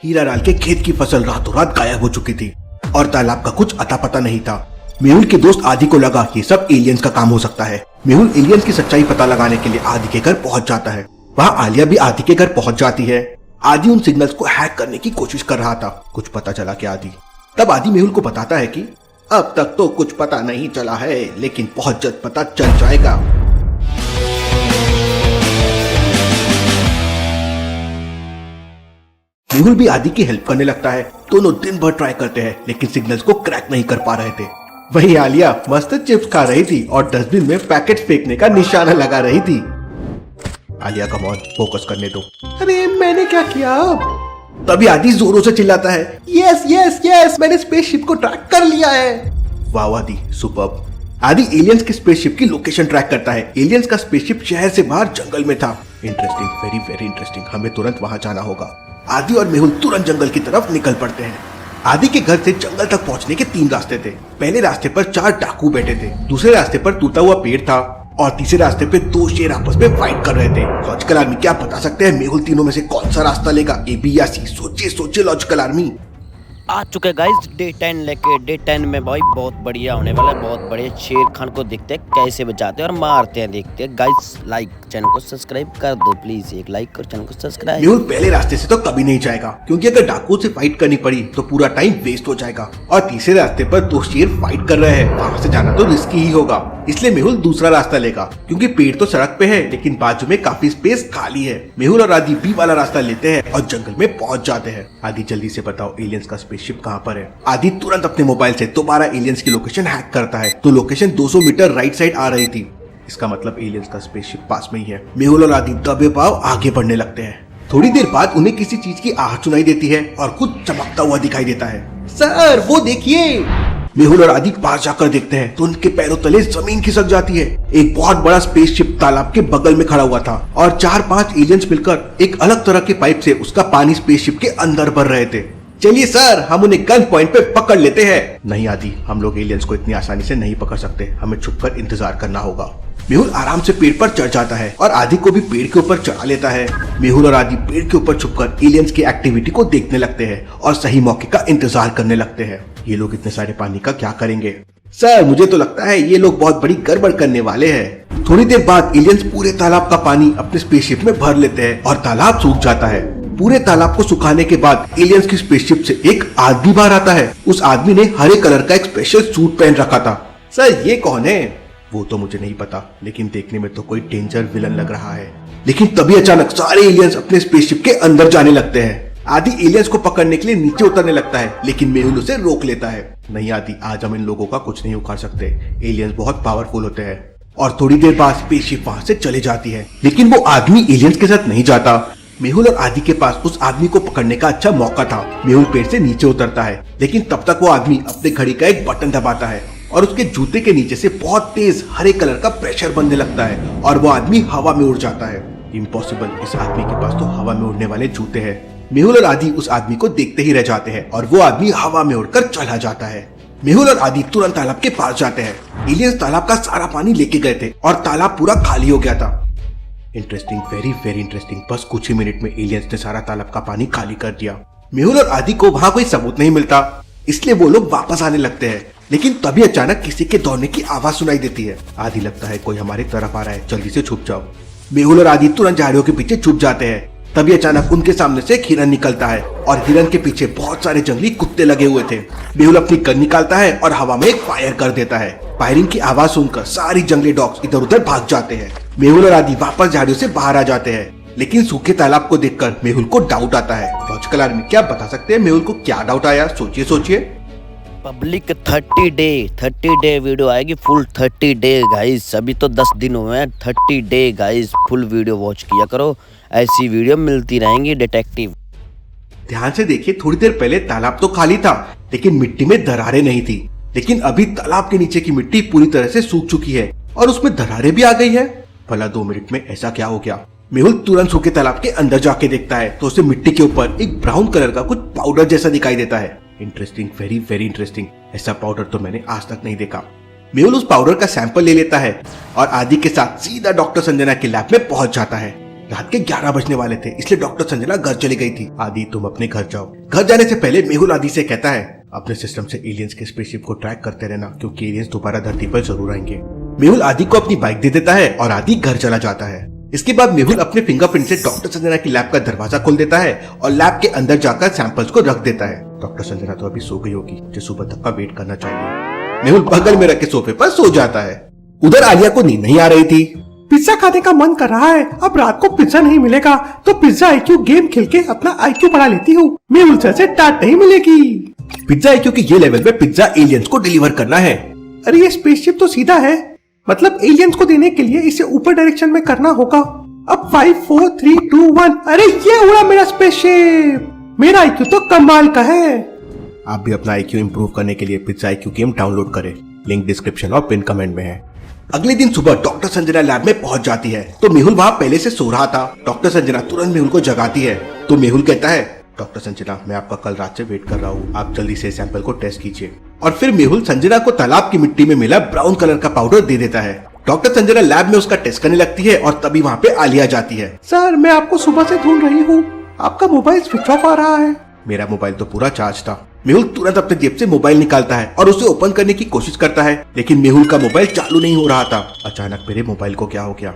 हीरा लाल के खेत की फसल रातों रात गायब हो चुकी थी और तालाब का कुछ अता पता नहीं था। मेहुल के दोस्त आदि को लगा ये सब एलियंस का काम हो सकता है। मेहुल एलियंस की सच्चाई पता लगाने के लिए आदि के घर पहुंच जाता है। वहाँ आलिया भी आदि के घर पहुंच जाती है। आदि उन सिग्नल्स को हैक करने की कोशिश कर रहा था। कुछ पता चला कि तब आदि मेहुल को बताता है कि अब तक तो कुछ पता नहीं चला है, लेकिन बहुत जल्द पता चल जाएगा। मेहुल भी आदि की हेल्प करने लगता है। दोनों दिन भर ट्राई करते हैं, लेकिन सिग्नल्स को क्रैक नहीं कर पा रहे थे। वहीं आलिया मस्त चिप्स खा रही थी और डस्टबिन में पैकेट फेंकने का निशाना लगा रही थी। आलिया कम ऑन, फोकस करने दो। अरे मैंने क्या किया अब? तभी आदि जोरों से चिल्लाता है, यस यस यस, मैंने स्पेसशिप को ट्रैक कर लिया है। वाह आदि, सुपर्ब। आदि एलियंस के स्पेसशिप की लोकेशन ट्रैक करता है। एलियंस का स्पेसशिप शहर से बाहर जंगल में था। Interesting, very very interesting. हमें तुरंत वहां जाना होगा। आदि और मेहुल तुरंत जंगल की तरफ निकल पड़ते हैं। आदि के घर से जंगल तक पहुंचने के 3 रास्ते थे। पहले रास्ते पर 4 डाकू बैठे थे, दूसरे रास्ते पर टूटा हुआ पेड़ था और तीसरे रास्ते पे 2 शेर आपस में फाइट कर रहे थे। लॉजिकल आर्मी क्या बता सकते हैं मेहुल तीनों में से कौन सा रास्ता लेगा, ए बी या सी? सोचिए सोचिए लॉजिकल आर्मी। आ चुके गाइस डे 10 लेके। डे 10 में भाई बहुत बढ़िया होने वाला है। बहुत बड़े शेर खान को देखते हैं कैसे बचाते हैं और मारते हैं, देखते हैं गाइस। लाइक चैनल को सब्सक्राइब कर दो प्लीज, एक लाइक और चैनल को सब्सक्राइब। मेहुल पहले रास्ते से तो कभी नहीं जाएगा, क्योंकि अगर डाकू से फाइट करनी पड़ी तो पूरा टाइम वेस्ट हो जाएगा। और तीसरे रास्ते पर 2 शेर फाइट कर रहे हैं, वहाँ से जाना तो रिस्की ही होगा। इसलिए मेहुल दूसरा रास्ता लेगा, क्योंकि पेड़ तो सड़क पे है लेकिन बाजू में काफी स्पेस खाली है। मेहुल और आदि बी वाला रास्ता लेते हैं और जंगल में पहुंच जाते हैं। आदि जल्दी से बताओ एलियंस का स्पेसशिप कहाँ पर है? आदि तुरंत अपने मोबाइल से दोबारा एलियंस की लोकेशन हैक करता है, तो लोकेशन 200 मीटर राइट साइड आ रही थी। इसका मतलब एलियंस का स्पेसशिप पास में ही है। मेहुल और आदि दबे पांव आगे बढ़ने लगते हैं। थोड़ी देर बाद उन्हें किसी चीज की आहट सुनाई देती है और कुछ चमकता हुआ दिखाई देता है। सर वो देखिए। मेहुल और आदि पास जाकर देखते हैं तो उनके पैरों तले जमीन खिसक जाती है। एक बहुत बड़ा स्पेसशिप तालाब के बगल में खड़ा हुआ था और 4-5 एलियंस मिलकर एक अलग तरह के पाइप से उसका पानी स्पेसशिप के अंदर भर रहे थे। चलिए सर, हम उन्हें गन पॉइंट पे पकड़ लेते हैं। नहीं आदि, हम लोग एलियंस को इतनी आसानी से नहीं पकड़ सकते, हमें छुपकर इंतजार करना होगा। मेहुल आराम से पेड़ पर चढ़ जाता है और आदि को भी पेड़ के ऊपर चढ़ा लेता है। मेहुल और आदि पेड़ के ऊपर छुपकर एलियंस की एक्टिविटी को देखने लगते हैं और सही मौके का इंतजार करने लगते हैं। ये लोग इतने सारे पानी का क्या करेंगे? सर मुझे तो लगता है ये लोग बहुत बड़ी गड़बड़ करने वाले हैं। थोड़ी देर बाद एलियंस पूरे तालाब का पानी अपने स्पेसशिप में भर लेते हैं और तालाब सूख जाता है। पूरे तालाब को सुखाने के बाद एलियंस की स्पेसशिप से एक आदमी बाहर आता है। उस आदमी ने हरे कलर का एक स्पेशल सूट पहन रखा था। सर ये कौन है? वो तो मुझे नहीं पता, लेकिन देखने में तो कोई डेंजर विलन लग रहा है। लेकिन तभी अचानक सारे एलियंस अपने स्पेसशिप के अंदर जाने लगते हैं। आदि एलियंस को पकड़ने के लिए नीचे उतरने लगता है, लेकिन मेहुल उसे रोक लेता है। नहीं आदि, आज हम इन लोगों का कुछ नहीं उखाड़ सकते। एलियंस बहुत पावरफुल होते हैं। और थोड़ी देर बाद स्पेसशिप वहाँ से चले जाती है, लेकिन वो आदमी एलियंस के साथ नहीं जाता। मेहुल और आदि के पास उस आदमी को पकड़ने का अच्छा मौका था। मेहुल पेड़ से नीचे उतरता है, लेकिन तब तक वो आदमी अपने घड़ी का एक बटन दबाता है और उसके जूते के नीचे से बहुत तेज हरे कलर का प्रेशर बनने लगता है और वो आदमी हवा में उड़ जाता है। इम्पॉसिबल, इस आदमी के पास तो हवा में उड़ने वाले जूते हैं। मेहुल और आदि उस आदमी को देखते ही रह जाते हैं और वो आदमी हवा में उड़कर चला जाता है। मेहुल और आदि तुरंत तालाब के पास जाते हैं। एलियंस तालाब का सारा पानी लेके गए थे और तालाब पूरा खाली हो गया था। Interesting, very very interesting. बस कुछ ही मिनट में एलियंस ने सारा तालाब का पानी खाली कर दिया। मेहुल और आदि को वहाँ कोई सबूत नहीं मिलता, इसलिए वो लोग वापस आने लगते हैं। लेकिन तभी अचानक किसी के दौड़ने की आवाज सुनाई देती है। आदि लगता है कोई हमारी तरफ आ रहा है, जल्दी से छुप जाओ। मेहुल और आदि तुरंत झाड़ियों के पीछे छुप जाते हैं। तभी अचानक उनके सामने से एक हिरन निकलता है और हिरन के पीछे बहुत सारे जंगली कुत्ते लगे हुए थे। मेहुल अपनी गन निकालता है और हवा में एक फायर कर देता है। फायरिंग की आवाज सुनकर सारी जंगली डॉग्स इधर उधर भाग जाते हैं। मेहुल और आदि वापस झाड़ियों से बाहर आ जाते हैं, लेकिन सूखे तालाब को देखकर मेहुल को डाउट आता है। लॉजिकल आर्मी क्या बता सकते हैं मेहुल को क्या डाउट आया? सोचिए सोचिए। पब्लिक 30 डे वीडियो आएगी, फुल 30 डे गाइस। अभी तो 10 दिन हुए हैं, 30 day guys full video watch किया करो, ऐसी वीडियो मिलती रहेंगी। डिटेक्टिव ध्यान से देखिए, थोड़ी देर पहले तालाब तो खाली था, लेकिन मिट्टी में दरारें नहीं थी। लेकिन अभी तालाब के नीचे की मिट्टी पूरी तरह से सूख चुकी है और उसमें दरारें भी आ गई है। भला 2 मिनट में ऐसा क्या हो गया? मेहुल तुरंत सूखे तालाब के अंदर जाके देखता है तो उसे मिट्टी के ऊपर एक ब्राउन कलर का कुछ पाउडर जैसा दिखाई देता है। Interesting, very very interesting. ऐसा पाउडर तो मैंने आज तक नहीं देखा। मेहुल उस पाउडर का सैंपल ले लेता है और आदि के साथ सीधा डॉक्टर संजना के लैब में पहुंच जाता है। रात के 11 बजने वाले थे, इसलिए डॉक्टर संजना घर चली गई थी। आदि तुम अपने घर जाओ। घर जाने से पहले मेहुल आदि से कहता है अपने सिस्टम से एलियंस के स्पेसशिप को ट्रैक करते रहना, क्योंकि एलियंस दोबारा धरती पर जरूर आएंगे। मेहुल आदि को अपनी बाइक दे देता है और आदि घर चला जाता है। इसके बाद मेहुल अपने फिंगरप्रिंट से डॉक्टर संजना की लैब का दरवाजा खोल देता है और लैब के अंदर जाकर सैंपल्स को रख देता है। डॉक्टर संजना तो अभी सो गई होगी, मुझे सुबह तक का वेट करना चाहिए। मेहुल बगल में रखे सोफे पर सो जाता है। उधर आलिया को नींद नहीं आ रही थी। पिज्जा खाने का मन कर रहा है। अब रात को पिज्जा नहीं मिलेगा तो पिज्जा IQ गेम खेल के अपना IQ बढ़ा लेती हूँ। मेहुल सर से डांट नहीं मिलेगी। पिज्जा IQ के ये लेवल में पिज्जा एलियंस को डिलीवर करना है। अरे ये स्पेसशिप तो सीधा है, मतलब एलियंस को देने के लिए इसे ऊपर डायरेक्शन में करना होगा। अब 5 4 3 2 1। अरे ये उड़ा मेरा स्पेसशिप। मेरा IQ तो कमाल का है। आप भी अपना IQ इंप्रूव करने के लिए पिज्जा IQ गेम डाउनलोड करें, लिंक डिस्क्रिप्शन और पिन कमेंट में है। अगले दिन सुबह डॉक्टर संजना लैब में पहुंच जाती है तो मेहुल वहां पहले से सो रहा था। डॉक्टर संजना तुरंत मेहुल को जगाती है तो मेहुल कहता है डॉक्टर संजना, मैं आपका कल रात से वेट कर रहा हूँ, आप जल्दी से सैंपल को टेस्ट कीजिए। और फिर मेहुल संजना को तालाब की मिट्टी में मिला ब्राउन कलर का पाउडर दे देता है। डॉक्टर संजना लैब में उसका टेस्ट करने लगती है और तभी वहाँ पे आलिया जाती है। सर मैं आपको सुबह से ढूंढ रही हूँ, आपका मोबाइल स्विच ऑफ आ रहा है। मेरा मोबाइल तो पूरा चार्ज था। मेहुल तुरंत अपने जेब से मोबाइल निकालता है और उसे ओपन करने की कोशिश करता है, लेकिन मेहुल का मोबाइल चालू नहीं हो रहा था। अचानक मेरे मोबाइल को क्या हो गया?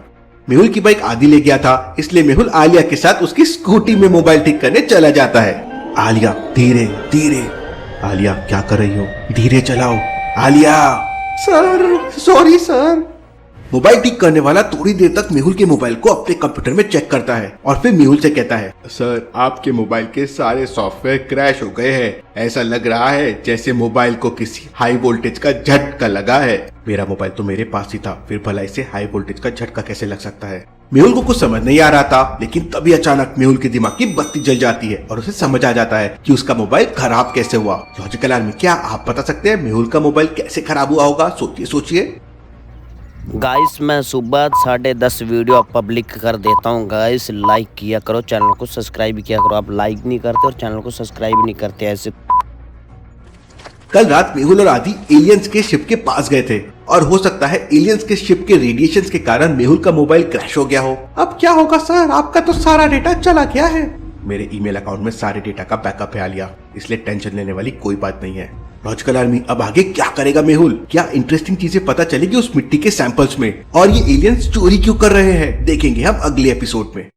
मेहुल की बाइक आदि ले गया था, इसलिए मेहुल आलिया के साथ उसकी स्कूटी में मोबाइल ठीक करने चला जाता है। आलिया धीरे धीरे। आलिया क्या कर रही हो? धीरे चलाओ Alia. Sir sorry sir. Mobile ठीक करने वाला थोड़ी देर तक मेहुल के मोबाइल को अपने कंप्यूटर में चेक करता है और फिर मेहुल से कहता है सर, आपके मोबाइल के सारे सॉफ्टवेयर क्रैश हो गए हैं। ऐसा लग रहा है जैसे मोबाइल को किसी हाई वोल्टेज का झटका लगा है। मेरा मोबाइल तो मेरे पास ही था, फिर भला इसे हाई वोल्टेज का झटका कैसे लग सकता है? मेहुल को कुछ समझ नहीं आ रहा था, लेकिन तभी अचानक मेहुल के दिमाग की बत्ती जल जाती है और उसे समझ आ जाता है कि उसका मोबाइल खराब कैसे हुआ। लॉजिकल आर्मी, क्या आप बता सकते हैं मेहुल का मोबाइल कैसे खराब हुआ होगा? सोचिए सोचिए। गाइस मैं सुबह 10:30 वीडियो पब्लिक कर देता हूँ। गाइस लाइक किया करो, चैनल को सब्सक्राइब किया करो। आप लाइक नहीं करते और चैनल को सब्सक्राइब नहीं करते ऐसे। कल रात मेहुल और आदि एलियंस के शिप के पास गए थे और हो सकता है एलियंस के शिप के रेडिएशन के कारण मेहुल का मोबाइल क्रैश हो गया हो। अब क्या होगा सर? आपका तो सारा डेटा चला गया है। मेरे ईमेल अकाउंट में सारे डेटा का बैकअप है आलिया, इसलिए टेंशन लेने वाली कोई बात नहीं है। लॉजिकल आर्मी, अब आगे क्या करेगा मेहुल? क्या इंटरेस्टिंग चीजें पता चलेगी उस मिट्टी के सैंपल्स में? और ये एलियंस चोरी क्यों कर रहे हैं, देखेंगे हम अगले एपिसोड में।